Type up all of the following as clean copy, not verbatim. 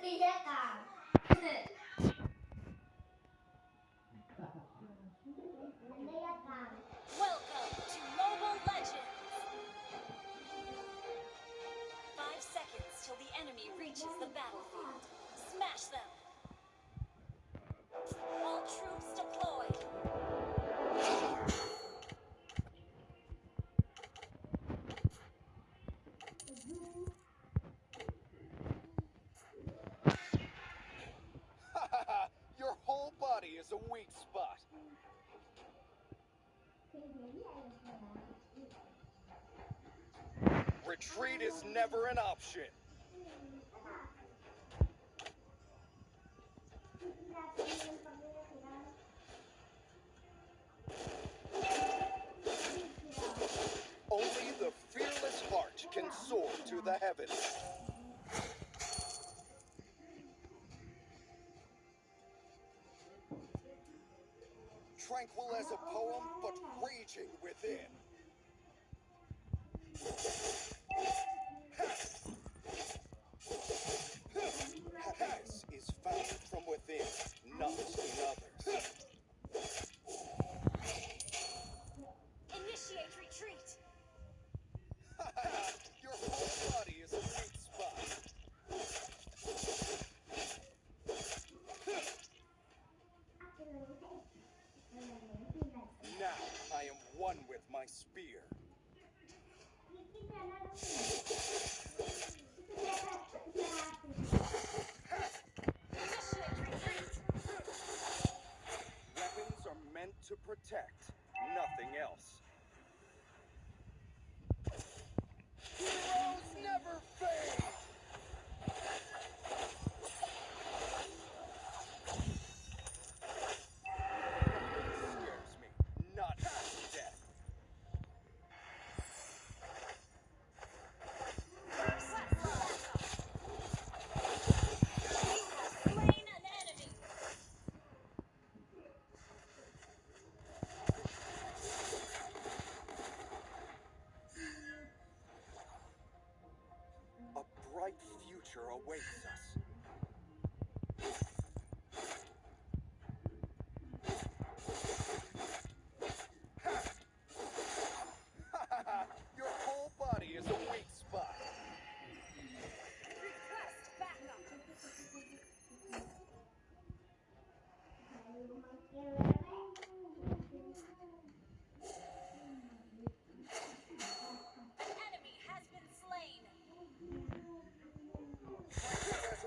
ตีแยกกลางมันได้แยกกลาง Welcome to Mobile Legends! 5 seconds till the enemy reaches the battlefield. Smash them! All troops deployed! Your whole body is a weak spot. Retreat is never an option. Only the fearless heart can soar to the heavens. Tranquil as a poem, but raging within. Happiness is found from within, not in others. Initiate retreat! Your whole body is a weak spot. Now I am one with my spear. Initiate retreat! Weapons are meant to protect, nothing else. Heroes never fade! Scares me, not death. Slain an enemy! A bright future awaits us. Your whole body is a weak spot. Request backup! An enemy has been slain! Tranquil as a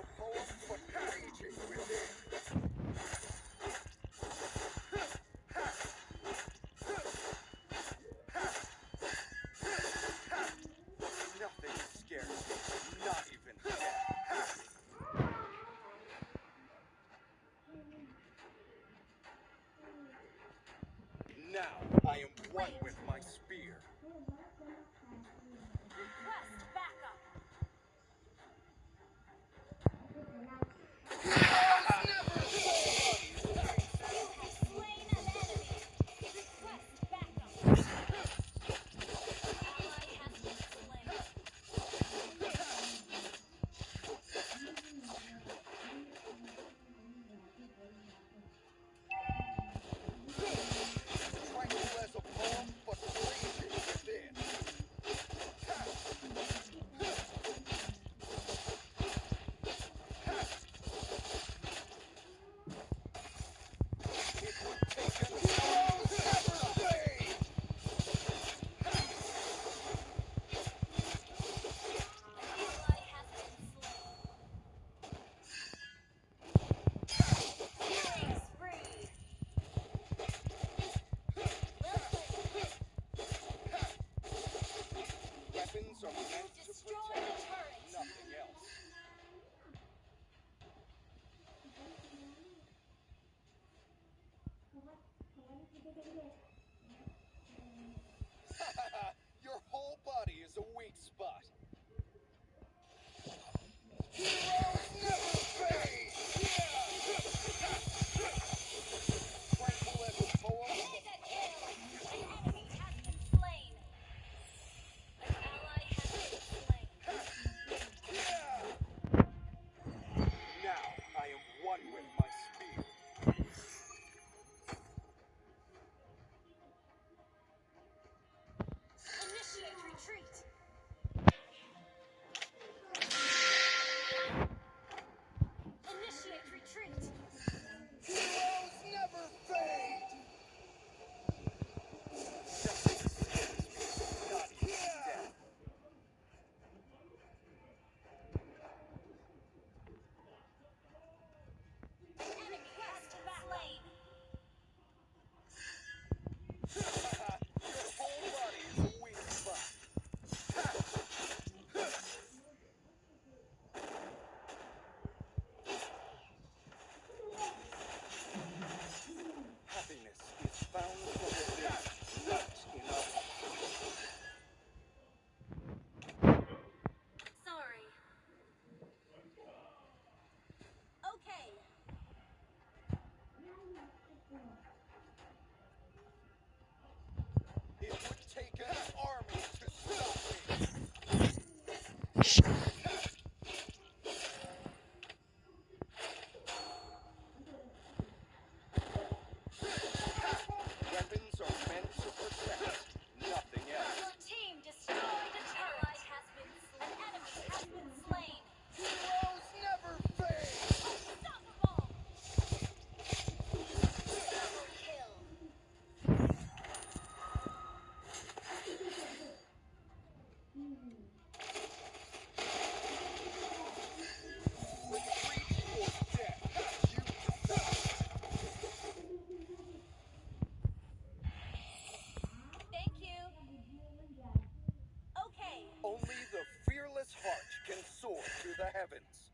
the heavens.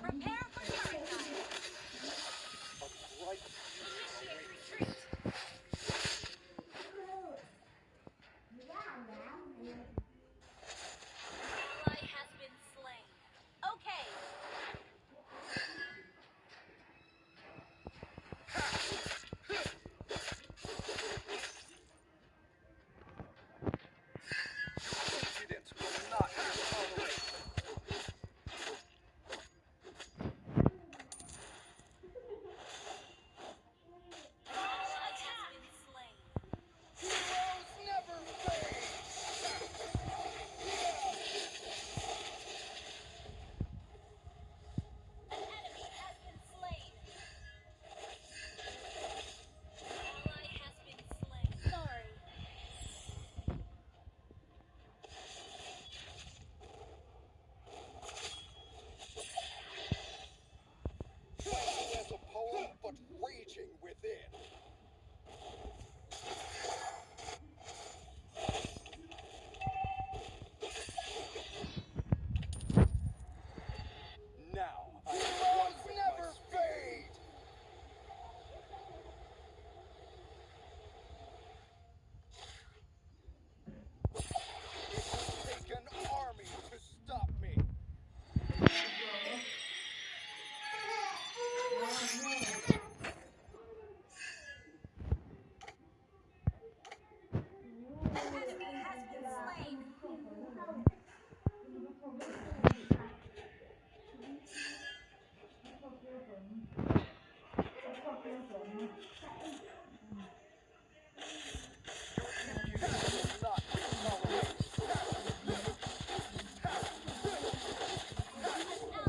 Prepare for turret time. A bright Initiate future retreat. Ally has been slain. Okay. impudence will not be tolerated. Ally has been slain. Heroes never fade! An enemy has been slain. Ally has been slain. Sorry. Tranquil as a poem, but raging within. Now I am one with never fade! It will take an army to stop me. Enemy has been slain. Your impudence will not be tolerated. An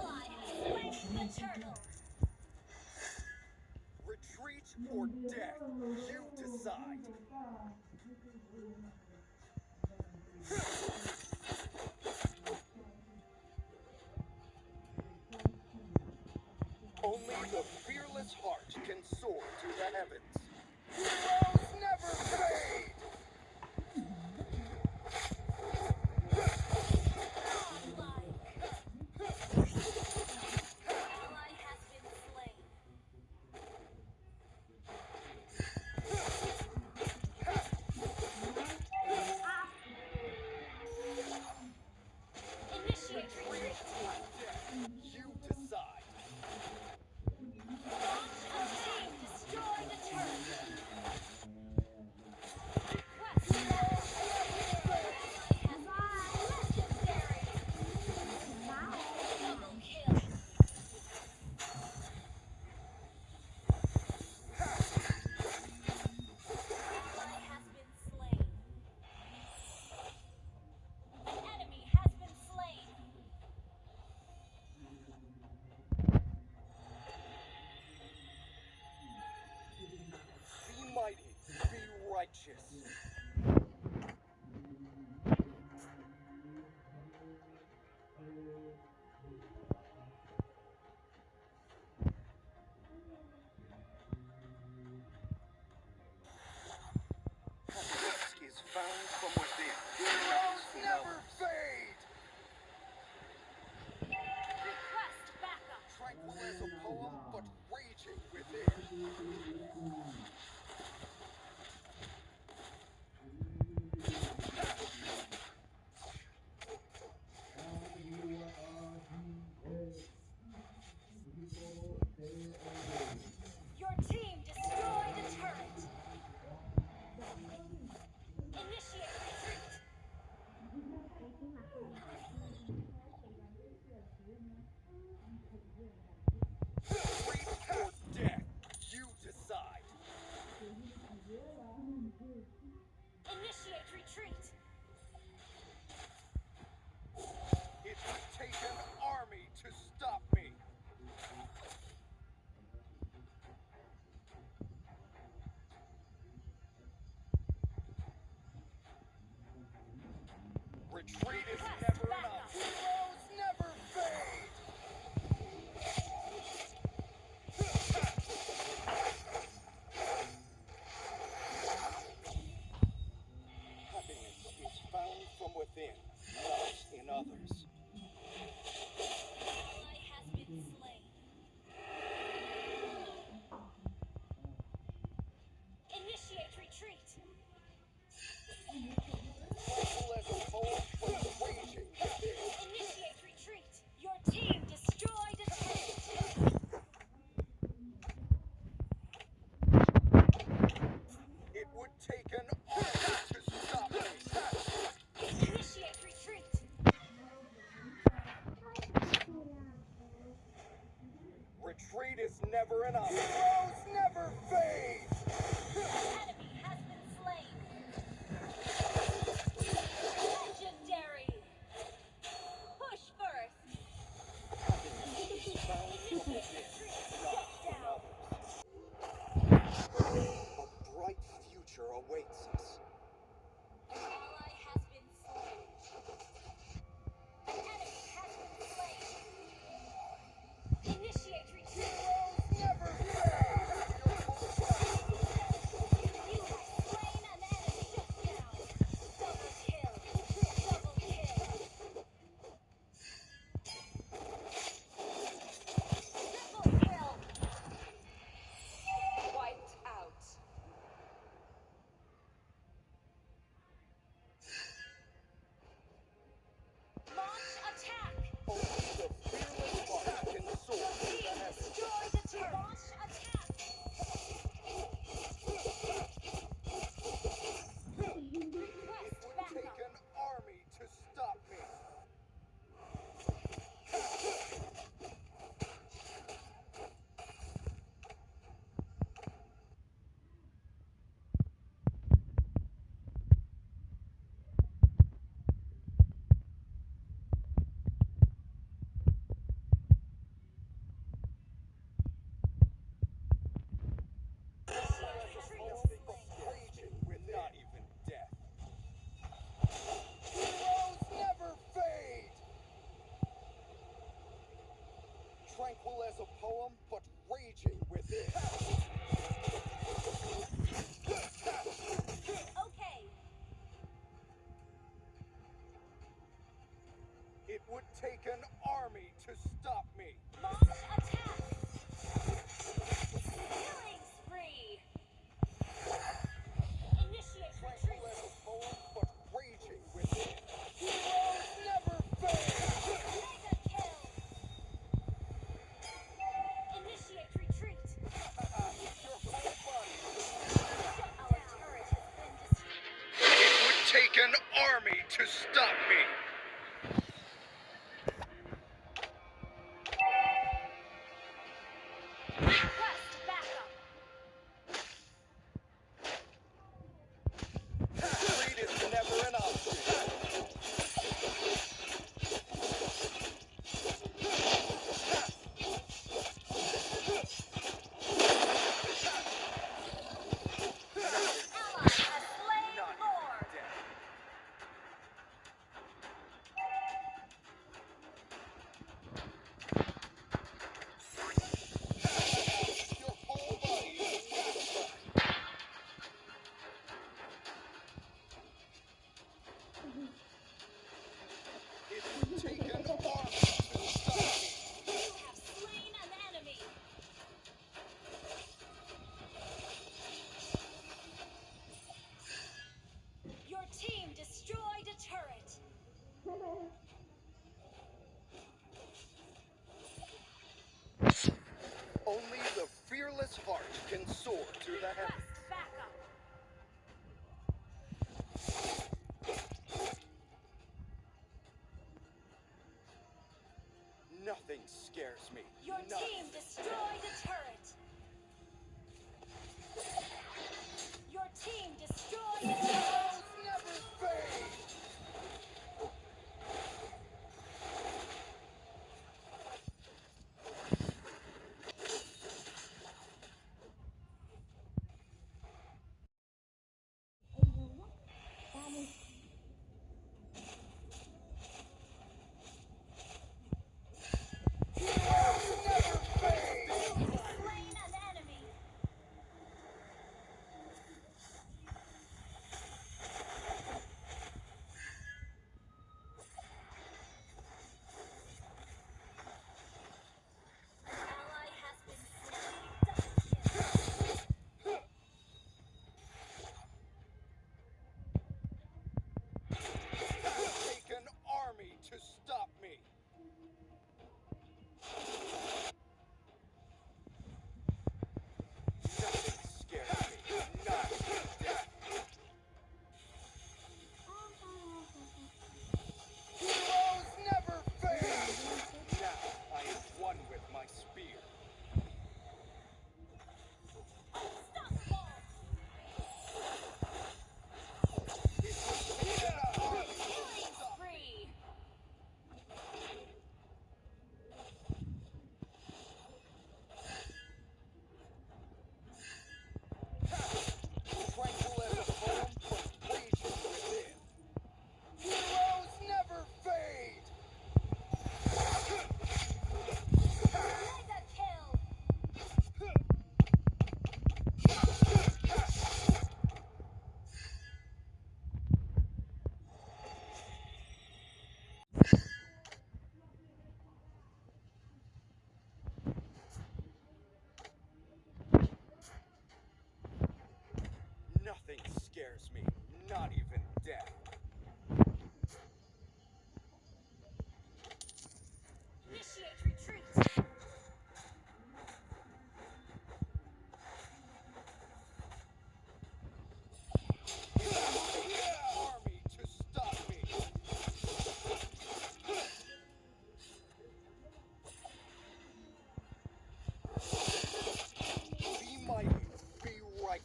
ally has slain the turtle. Retreat or death, you decide. Only the fearless heart can soar to the heavens. Heroes never fade! Ally has been slain. Initiate retreat. Death, you decide. Launch a team. Destroy the turret. Request. Ally has been legendary. Double kill. Ally has been slain. An enemy has been slain. Be mighty, be righteous. Happiness is found from within. Heroes never fade! Request backup. Tranquil as a poem, but raging within. Your team destroyed the turret. Initiate retreat. Retreat or death, you decide. Initiate retreat. It would take an army to stop me. Retreat is never enough. Heroes never fade. Happiness is found Tranquil as a poem, but raging within. Initiate retreat. Your team destroyed a turret. It would take an army to stop me. Initiate retreat. Retreat is never an option. Heroes never fade. Enemy has been slain. Legendary. Push first. Get down. A bright future awaits us. An ally has been slain. An enemy has been slain. Initiate retreat. Never fade. You have slain an enemy. Shut down. Double kill. Double kill. Triple kill. Wiped out. Launch attack. Only the fearless heart can soar to the Team heavens. destroy the turret. Launch attack. Request Would backup. take an army to stop me. Raging with not even death. Heroes never fade. Tranquil as a poem, but raging within. Okay. It would take an army to stop me. Launch attack. Killing spree. Initiate Tranquil retreat. as a poem, but raging within. Heroes never fade. Mega kill. Initiate retreat. Your whole body. Our turret has been destroyed. It would take an army to stop me. Request backup. Retreat is never an option. Ally has slain Not Lord. even death. Your whole body is satisfied. It would take an army to stop me. You have slain an enemy. Your team destroyed a turret. Only the fearless heart can soar to the heavens. Request backup. Nothing scares me. Your Nothing. team destroyed a turret. Your team destroyed a turret. Heroes never fade. Heroes never fade.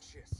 righteous.